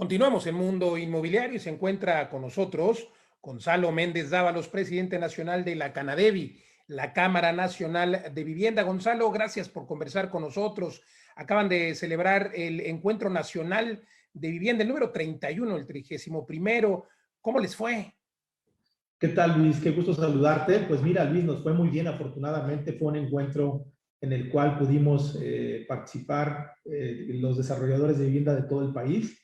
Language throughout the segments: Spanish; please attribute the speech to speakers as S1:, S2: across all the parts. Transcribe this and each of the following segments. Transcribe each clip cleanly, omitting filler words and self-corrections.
S1: Continuamos en Mundo Inmobiliario y se encuentra con nosotros Gonzalo Méndez Dávalos, presidente nacional de la Canadevi, la Cámara Nacional de Vivienda. Gonzalo, gracias por conversar con nosotros. Acaban de celebrar el Encuentro Nacional de Vivienda, el número 31, el 31º. ¿Cómo les fue?
S2: ¿Qué tal, Luis? Qué gusto saludarte. Pues mira, Luis, nos fue muy bien. Afortunadamente fue un encuentro en el cual pudimos participar los desarrolladores de vivienda de todo el país.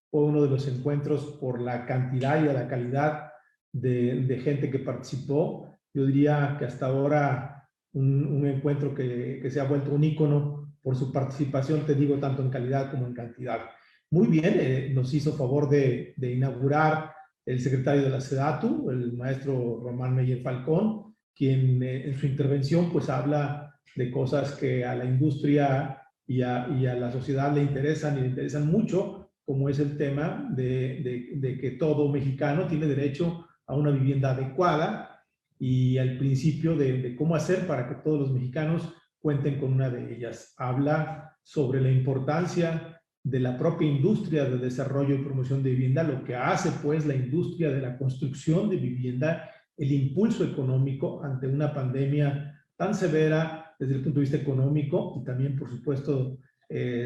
S2: Fue uno de los encuentros por la cantidad y la calidad de gente que participó. Yo diría que hasta ahora un encuentro que se ha vuelto un ícono por su participación, te digo, tanto en calidad como en cantidad. Muy bien, nos hizo favor de inaugurar el secretario de la SEDATU, el maestro Román Meyer Falcón, quien en su intervención pues habla de cosas que a la industria y a la sociedad le interesan y le interesan mucho, como es el tema de que todo mexicano tiene derecho a una vivienda adecuada y al principio de cómo hacer para que todos los mexicanos cuenten con una de ellas. Habla sobre la importancia de la propia industria de desarrollo y promoción de vivienda, lo que hace pues la industria de la construcción de vivienda, el impulso económico ante una pandemia tan severa desde el punto de vista económico y también por supuesto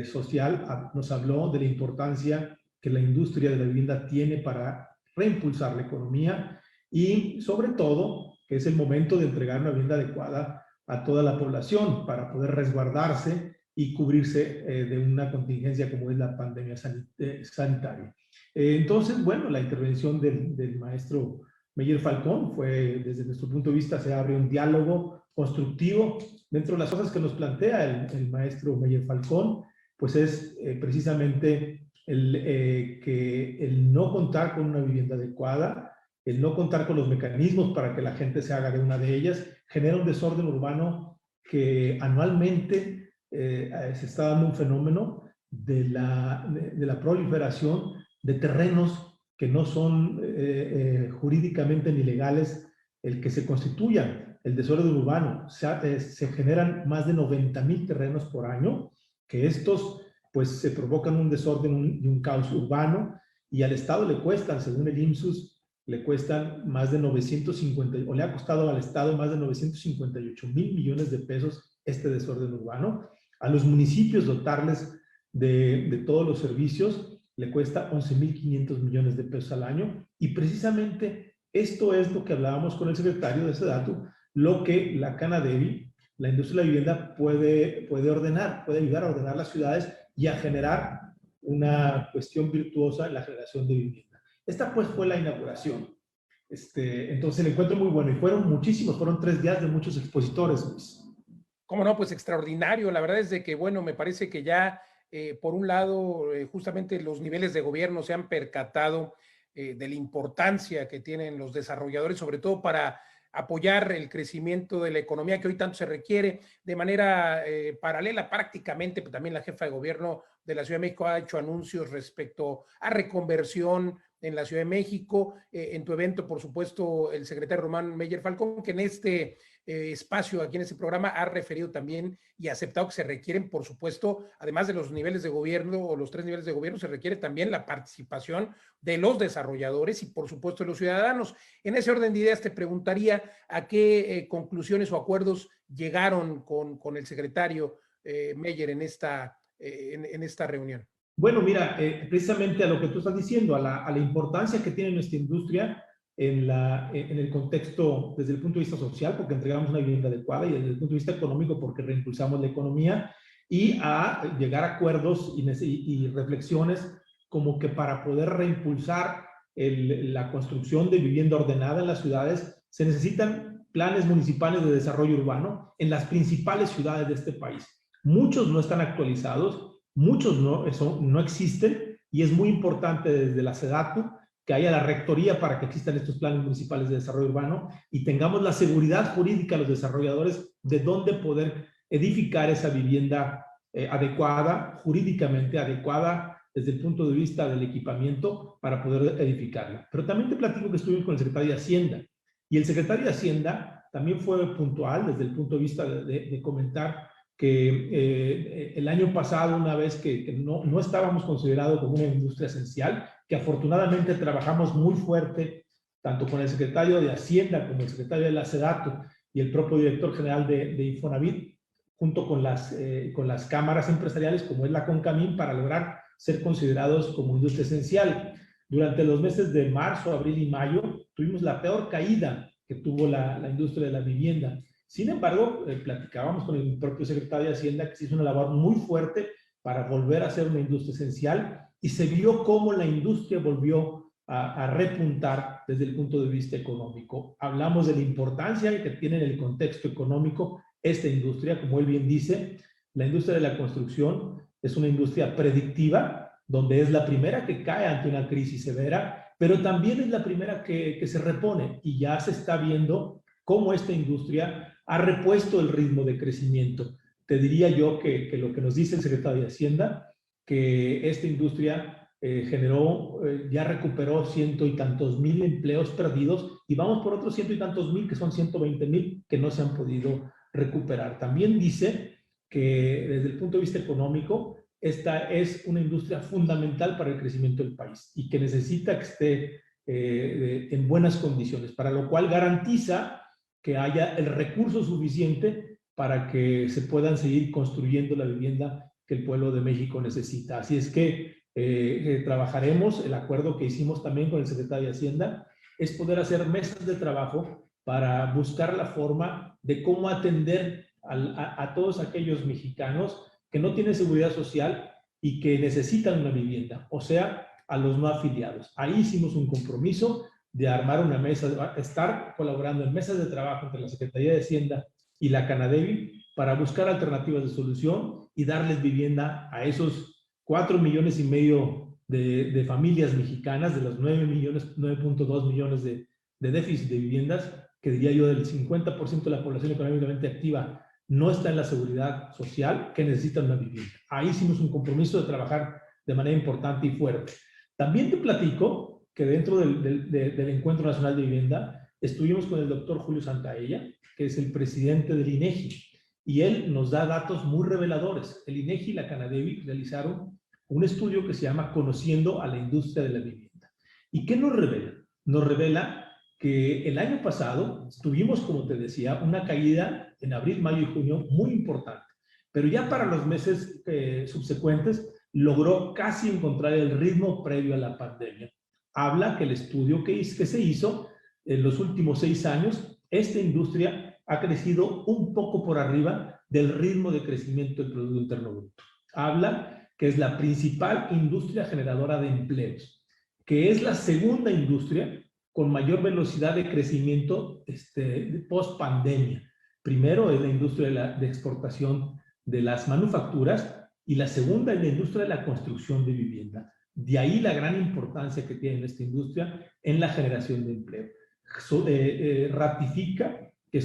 S2: social. Nos habló de la importancia que la industria de la vivienda tiene para reimpulsar la economía y sobre todo que es el momento de entregar una vivienda adecuada a toda la población para poder resguardarse y cubrirse de una contingencia como es la pandemia sanitaria. Entonces, bueno, la intervención del maestro Meyer Falcón fue, desde nuestro punto de vista, se abre un diálogo constructivo. Dentro de las cosas que nos plantea el maestro Meyer Falcón, pues es precisamente el no contar con una vivienda adecuada, el no contar con los mecanismos para que la gente se haga de una de ellas, genera un desorden urbano que anualmente se está dando un fenómeno de la proliferación de terrenos que no son jurídicamente ni legales el que se constituyan, el desorden urbano. Se generan más de 90,000 terrenos por año, que estos pues se provocan un desorden y un caos urbano, y al Estado le cuestan, según el IMSS, le cuestan más de 950, o le ha costado al Estado más de 958,000 millones de pesos este desorden urbano. A los municipios dotarles de todos los servicios le cuesta 11,500 millones de pesos al año, y precisamente esto es lo que hablábamos con el secretario de SEDATU, lo que la Canadevi, la industria de la vivienda, puede ordenar, puede ayudar a ordenar las ciudades y a generar una cuestión virtuosa en la generación de vivienda. Esta pues fue la inauguración. Entonces el encuentro muy bueno y fueron muchísimos, fueron 3 días de muchos expositores, Luis.
S1: ¿Cómo no? Pues extraordinario. La verdad es de que, bueno, me parece que ya, por un lado, justamente los niveles de gobierno se han percatado de la importancia que tienen los desarrolladores, sobre todo para apoyar el crecimiento de la economía que hoy tanto se requiere de manera paralela. Prácticamente, pues, también la jefa de gobierno de la Ciudad de México ha hecho anuncios respecto a reconversión en la Ciudad de México. En tu evento, por supuesto, el secretario Román Meyer Falcón, que en este espacio aquí en este programa ha referido también y aceptado que se requieren, por supuesto, además de los niveles de gobierno o los 3 niveles de gobierno, se requiere también la participación de los desarrolladores y, por supuesto, de los ciudadanos. En ese orden de ideas te preguntaría a qué conclusiones o acuerdos llegaron con el secretario Meyer en esta reunión.
S2: Bueno, mira, precisamente a lo que tú estás diciendo, a la importancia que tiene nuestra industria en el contexto desde el punto de vista social, porque entregamos una vivienda adecuada, y desde el punto de vista económico, porque reimpulsamos la economía, y a llegar a acuerdos y reflexiones como que para poder reimpulsar la construcción de vivienda ordenada en las ciudades, se necesitan planes municipales de desarrollo urbano en las principales ciudades de este país. Muchos no están actualizados, muchos no existen, y es muy importante desde la SEDATU que haya la rectoría para que existan estos planes municipales de desarrollo urbano y tengamos la seguridad jurídica a los desarrolladores de dónde poder edificar esa vivienda adecuada, jurídicamente adecuada desde el punto de vista del equipamiento para poder edificarla. Pero también te platico que estuvimos con el secretario de Hacienda, y el secretario de Hacienda también fue puntual desde el punto de vista de comentar que el año pasado, una vez que no estábamos considerados como una industria esencial, que afortunadamente trabajamos muy fuerte, tanto con el secretario de Hacienda como el secretario de la SEDATU y el propio director general de Infonavit, junto con las cámaras empresariales como es la CONCAMIN, para lograr ser considerados como industria esencial. Durante los meses de marzo, abril y mayo tuvimos la peor caída que tuvo la industria de la vivienda. Sin embargo, platicábamos con el propio secretario de Hacienda que se hizo una labor muy fuerte para volver a ser una industria esencial y se vio cómo la industria volvió a repuntar desde el punto de vista económico. Hablamos de la importancia que tiene en el contexto económico esta industria. Como él bien dice, la industria de la construcción es una industria predictiva, donde es la primera que cae ante una crisis severa, pero también es la primera que se repone, y ya se está viendo cómo esta industria ha repuesto el ritmo de crecimiento. Te diría yo que lo que nos dice el secretario de Hacienda, que esta industria ya recuperó ciento y tantos mil empleos perdidos, y vamos por otros ciento y tantos mil, que son 120,000, que no se han podido recuperar. También dice que desde el punto de vista económico, esta es una industria fundamental para el crecimiento del país y que necesita que esté en buenas condiciones, para lo cual garantiza que haya el recurso suficiente para que se puedan seguir construyendo la vivienda que el pueblo de México necesita. Así es que trabajaremos. El acuerdo que hicimos también con el secretario de Hacienda es poder hacer mesas de trabajo para buscar la forma de cómo atender a todos aquellos mexicanos que no tienen seguridad social y que necesitan una vivienda, o sea, a los no afiliados. Ahí hicimos un compromiso de armar una mesa, estar colaborando en mesas de trabajo entre la Secretaría de Hacienda y la Canadevi para buscar alternativas de solución y darles vivienda a esos 4,5 millones de familias mexicanas, de los 9.2 millones de déficit de viviendas, que diría yo del 50% de la población económicamente activa no está en la seguridad social, que necesitan una vivienda. Ahí hicimos un compromiso de trabajar de manera importante y fuerte. También te platico que dentro del Encuentro Nacional de Vivienda estuvimos con el doctor Julio Santaella, que es el presidente del INEGI, y él nos da datos muy reveladores. El INEGI y la Canadevi realizaron un estudio que se llama Conociendo a la Industria de la Vivienda. ¿Y qué nos revela? Nos revela que el año pasado tuvimos, como te decía, una caída en abril, mayo y junio muy importante, pero ya para los meses subsecuentes logró casi encontrar el ritmo previo a la pandemia. Habla que el estudio que se hizo en los últimos 6 años, esta industria ha crecido un poco por arriba del ritmo de crecimiento del Producto Interno Bruto. Habla que es la principal industria generadora de empleos, que es la segunda industria con mayor velocidad de crecimiento post pandemia. Primero es la industria de exportación de las manufacturas, y la segunda es la industria de la construcción de vivienda. De ahí la gran importancia que tiene esta industria en la generación de empleo. Ratifica que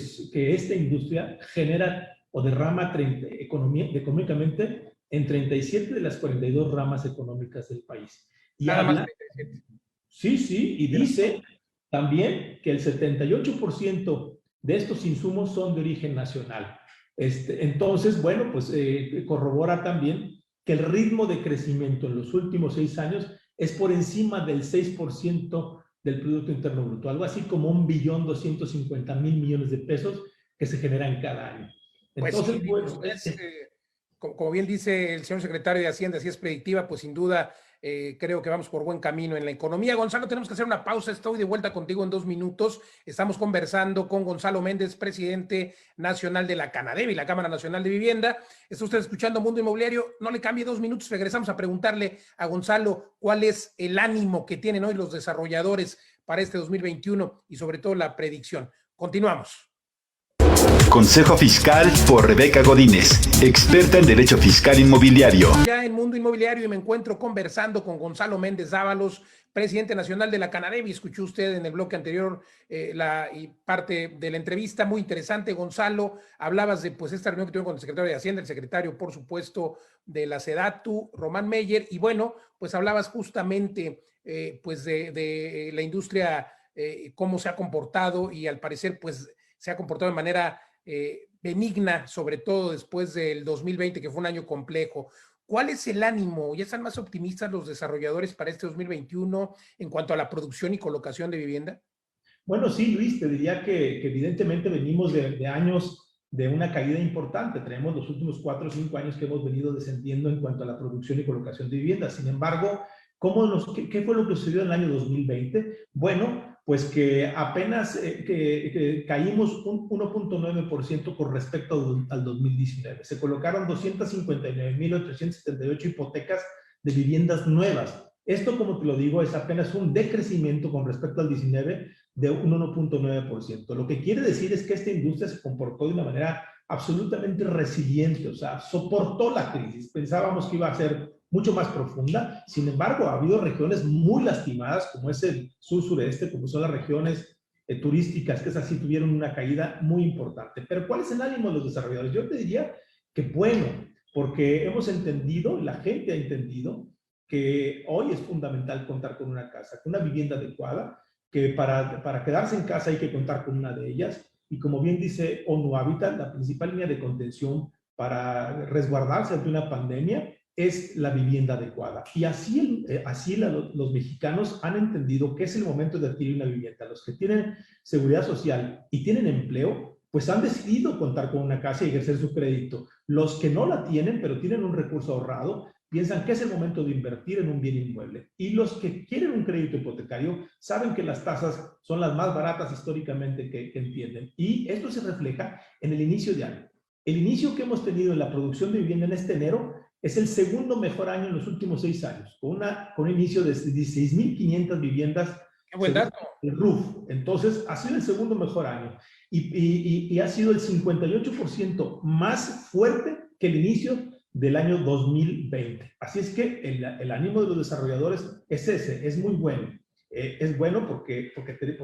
S2: esta industria genera o derrama económicamente en 37 de las 42 ramas económicas del país. Y
S1: nada
S2: habla,
S1: más 37.
S2: sí, y dice también que el 78% de estos insumos son de origen nacional. Entonces, bueno, pues corrobora también que el ritmo de crecimiento en los últimos 6 años es por encima del 6% del Producto Interno Bruto, algo así como 1.250.000 millones de pesos que se generan cada año. Entonces,
S1: pues sí,
S2: bueno,
S1: como bien dice el señor secretario de Hacienda, si es predictiva, pues sin duda creo que vamos por buen camino en la economía. Gonzalo, tenemos que hacer una pausa. Estoy de vuelta contigo en 2 minutos. Estamos conversando con Gonzalo Méndez, presidente nacional de la Canadevi, la Cámara Nacional de Vivienda. Está usted escuchando Mundo Inmobiliario. No le cambie 2 minutos. Regresamos a preguntarle a Gonzalo cuál es el ánimo que tienen hoy los desarrolladores para este 2021 y sobre todo la predicción. Continuamos.
S3: Consejo Fiscal por Rebeca Godínez, experta en Derecho Fiscal Inmobiliario.
S1: Ya en Mundo Inmobiliario y me encuentro conversando con Gonzalo Méndez Dávalos, presidente nacional de la Canadevi. Escuchó usted en el bloque anterior y parte de la entrevista, muy interesante. Gonzalo, hablabas de pues esta reunión que tuve con el secretario de Hacienda, el secretario, por supuesto, de la SEDATU, Román Meyer, y bueno, pues hablabas justamente pues de la industria, cómo se ha comportado, y al parecer pues se ha comportado de manera benigna, sobre todo después del 2020, que fue un año complejo. ¿Cuál es el ánimo? ¿Ya están más optimistas los desarrolladores para este 2021 en cuanto a la producción y colocación de vivienda?
S2: Bueno, sí, Luis, te diría que evidentemente venimos de años de una caída importante. Tenemos los últimos 4 o 5 años que hemos venido descendiendo en cuanto a la producción y colocación de viviendas. Sin embargo, ¿qué fue lo que sucedió en el año 2020? Bueno, pues que apenas que caímos un 1.9% con respecto al 2019. Se colocaron 259.878 hipotecas de viviendas nuevas. Esto, como te lo digo, es apenas un decrecimiento con respecto al 19 de un 1.9%. Lo que quiere decir es que esta industria se comportó de una manera absolutamente resiliente, o sea, soportó la crisis. Pensábamos que iba a ser mucho más profunda. Sin embargo, ha habido regiones muy lastimadas, como es el sur-sureste, como son las regiones turísticas, que esas sí tuvieron una caída muy importante. Pero ¿cuál es el ánimo de los desarrolladores? Yo te diría que bueno, porque hemos entendido, la gente ha entendido, que hoy es fundamental contar con una casa, con una vivienda adecuada, que para quedarse en casa hay que contar con una de ellas. Y como bien dice ONU Habitat, la principal línea de contención para resguardarse ante una pandemia es la vivienda adecuada. Y así los mexicanos han entendido que es el momento de adquirir una vivienda. Los que tienen seguridad social y tienen empleo, pues han decidido contar con una casa y ejercer su crédito. Los que no la tienen, pero tienen un recurso ahorrado, piensan que es el momento de invertir en un bien inmueble. Y los que quieren un crédito hipotecario saben que las tasas son las más baratas históricamente que entienden. Y esto se refleja en el inicio de año. El inicio que hemos tenido en la producción de vivienda en este enero es el segundo mejor año en los últimos 6 años, con un inicio de 16.500 viviendas.
S1: ¡Qué buen dato!
S2: El RUF. Entonces, ha sido el segundo mejor año. Y ha sido el 58% más fuerte que el inicio del año 2020. Así es que el ánimo de los desarrolladores es ese, es muy bueno. Es bueno porque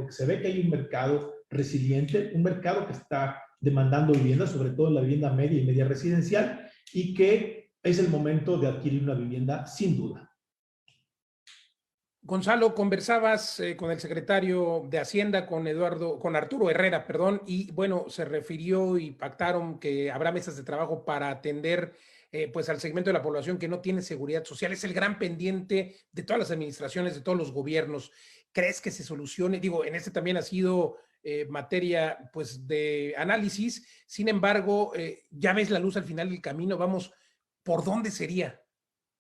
S2: se ve que hay un mercado resiliente, un mercado que está demandando vivienda, sobre todo en la vivienda media y media residencial, y que es el momento de adquirir una vivienda sin duda.
S1: Gonzalo, conversabas con el secretario de Hacienda, con Arturo Herrera, perdón, y bueno, se refirió y pactaron que habrá mesas de trabajo para atender pues al segmento de la población que no tiene seguridad social. Es el gran pendiente de todas las administraciones, de todos los gobiernos. ¿Crees que se solucione? Digo, en este también ha sido materia pues de análisis. Sin embargo, ya ves la luz al final del camino. Vamos, ¿por dónde sería?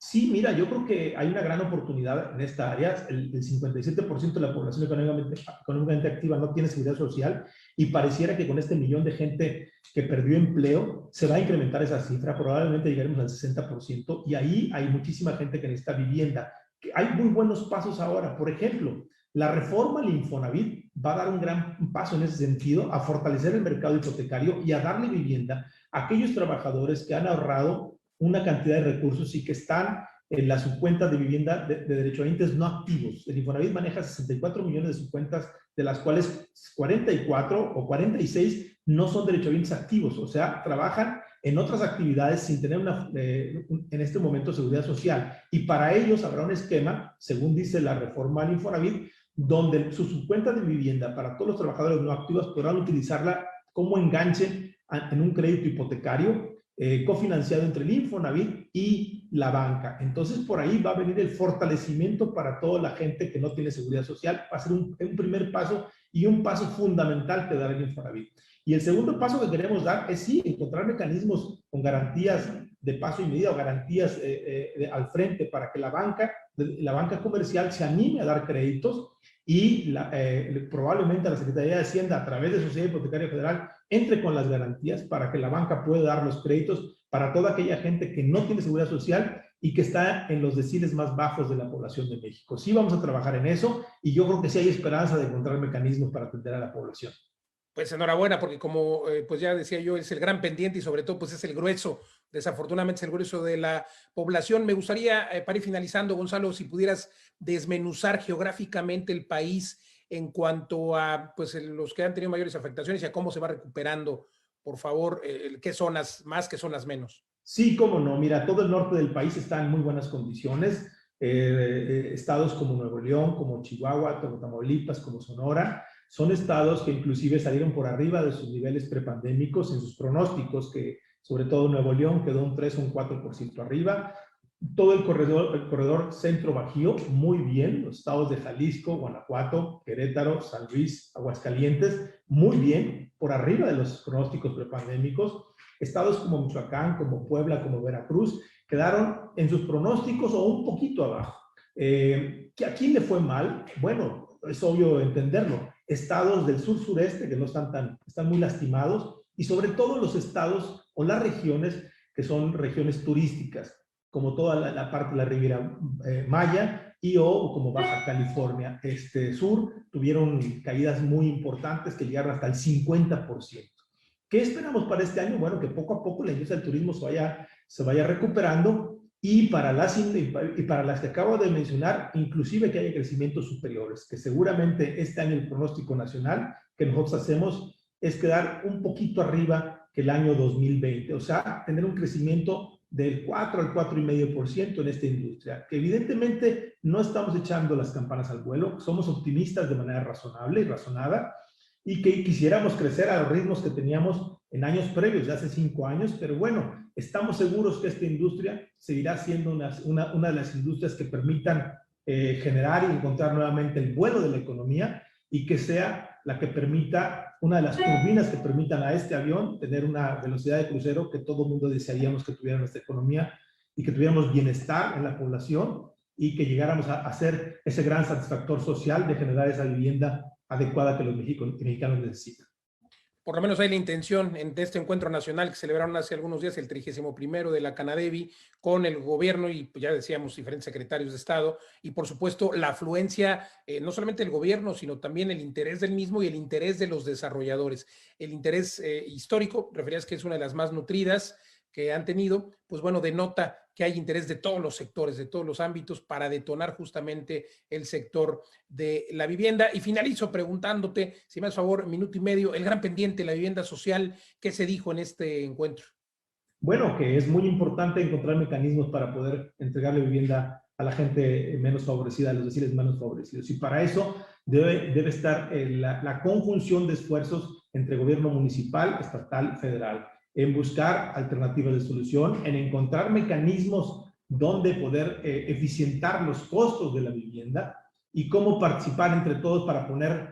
S2: Sí, mira, yo creo que hay una gran oportunidad en esta área. El 57% de la población económicamente activa no tiene seguridad social y pareciera que con este millón de gente que perdió empleo se va a incrementar esa cifra. Probablemente llegaremos al 60% y ahí hay muchísima gente que necesita vivienda. Hay muy buenos pasos ahora. Por ejemplo, la reforma al Infonavit va a dar un gran paso en ese sentido, a fortalecer el mercado hipotecario y a darle vivienda a aquellos trabajadores que han ahorrado una cantidad de recursos y que están en las subcuentas de vivienda de derechohabientes no activos. El Infonavit maneja 64 millones de subcuentas, de las cuales 44 o 46 no son derechohabientes activos, o sea, trabajan en otras actividades sin tener en este momento seguridad social. Y para ellos habrá un esquema, según dice la reforma al Infonavit, donde su subcuenta de vivienda para todos los trabajadores no activos podrán utilizarla como enganche en un crédito hipotecario cofinanciado entre el Infonavit y la banca. Entonces, por ahí va a venir el fortalecimiento para toda la gente que no tiene seguridad social. Va a ser un primer paso y un paso fundamental que dará el Infonavit. Y el segundo paso que queremos dar es, sí, encontrar mecanismos con garantías de paso y medida o garantías al frente para que la banca comercial se anime a dar créditos y probablemente la Secretaría de Hacienda, a través de Sociedad Hipotecaria Federal, entre con las garantías para que la banca pueda dar los créditos para toda aquella gente que no tiene seguridad social y que está en los deciles más bajos de la población de México. Sí vamos a trabajar en eso y yo creo que sí hay esperanza de encontrar mecanismos para atender a la población.
S1: Pues enhorabuena, porque como pues ya decía yo, es el gran pendiente y sobre todo pues es el grueso, desafortunadamente es el grueso de la población. Me gustaría, para ir finalizando, Gonzalo, si pudieras desmenuzar geográficamente el país en cuanto a pues los que han tenido mayores afectaciones y a cómo se va recuperando, por favor, qué zonas más, qué zonas menos.
S2: Sí, cómo no. Mira, todo el norte del país está en muy buenas condiciones. Estados como Nuevo León, como Chihuahua, como Tamaulipas, como Sonora, son estados que inclusive salieron por arriba de sus niveles prepandémicos en sus pronósticos, que sobre todo Nuevo León quedó un 3 o un 4% arriba. Todo el corredor centro-bajío, muy bien. Los estados de Jalisco, Guanajuato, Querétaro, San Luis, Aguascalientes, muy bien, por arriba de los pronósticos prepandémicos. Estados como Michoacán, como Puebla, como Veracruz, quedaron en sus pronósticos o un poquito abajo. ¿A quién le fue mal? Bueno, es obvio entenderlo. Estados del sur-sureste que no están muy lastimados, y sobre todo los estados o las regiones que son regiones turísticas, como toda la parte de la Riviera Maya o como Baja California Sur, tuvieron caídas muy importantes que llegaron hasta el 50%. ¿Qué esperamos para este año? Bueno, que poco a poco la industria del turismo se vaya recuperando, y para las que acabo de mencionar, inclusive que haya crecimientos superiores, que seguramente este año el pronóstico nacional que nosotros hacemos es quedar un poquito arriba que el año 2020, o sea, tener un crecimiento del 4 al 4,5% en esta industria, que evidentemente no estamos echando las campanas al vuelo, somos optimistas de manera razonable y razonada, y que quisiéramos crecer a los ritmos que teníamos en años previos, de hace 5 años, pero bueno, estamos seguros que esta industria seguirá siendo una de las industrias que permitan generar y encontrar nuevamente el vuelo de la economía, y que sea la que permita, una de las turbinas que permitan a este avión tener una velocidad de crucero que todo el mundo desearíamos que tuviera nuestra economía, y que tuviéramos bienestar en la población, y que llegáramos a ser ese gran satisfactor social de generar esa vivienda adecuada que los mexicanos necesitan.
S1: Por lo menos hay la intención de este encuentro nacional que celebraron hace algunos días, el 31º de la Canadevi, con el gobierno y, pues ya decíamos, diferentes secretarios de Estado, y por supuesto la afluencia, no solamente del gobierno, sino también el interés del mismo y el interés de los desarrolladores. El interés histórico, referías que es una de las más nutridas que han tenido, pues bueno, denota que hay interés de todos los sectores, de todos los ámbitos, para detonar justamente el sector de la vivienda. Y finalizo preguntándote, si me das favor, minuto y medio, el gran pendiente, la vivienda social, ¿qué se dijo en este encuentro?
S2: Bueno, que es muy importante encontrar mecanismos para poder entregarle vivienda a la gente menos favorecida, a los deciles menos favorecidos. Y para eso debe estar la conjunción de esfuerzos entre gobierno municipal, estatal, federal, en buscar alternativas de solución, en encontrar mecanismos donde poder eficientar los costos de la vivienda, y cómo participar entre todos para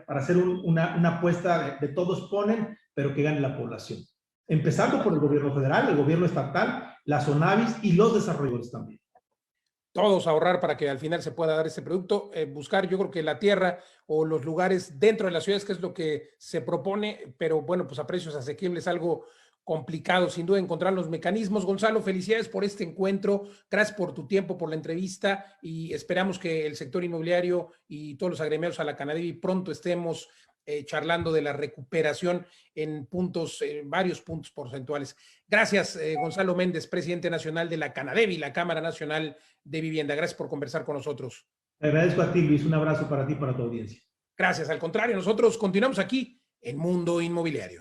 S2: hacer una apuesta de todos ponen, pero que gane la población. Empezando por el gobierno federal, el gobierno estatal, la Sonavis y los desarrolladores también.
S1: Todos ahorrar para que al final se pueda dar este producto, buscar, yo creo que la tierra o los lugares dentro de las ciudades, que es lo que se propone, pero bueno, pues a precios asequibles, algo complicado, sin duda, encontrar los mecanismos. Gonzalo, felicidades por este encuentro, gracias por tu tiempo, por la entrevista, y esperamos que el sector inmobiliario y todos los agremiados a la Canadevi pronto estemos charlando de la recuperación en varios puntos porcentuales. Gracias, Gonzalo Méndez, presidente nacional de la Canadevi, la Cámara Nacional de Vivienda. Gracias por conversar con nosotros.
S2: Te agradezco a ti, Luis. Un abrazo para ti y para tu audiencia.
S1: Gracias. Al contrario, nosotros continuamos aquí en Mundo Inmobiliario.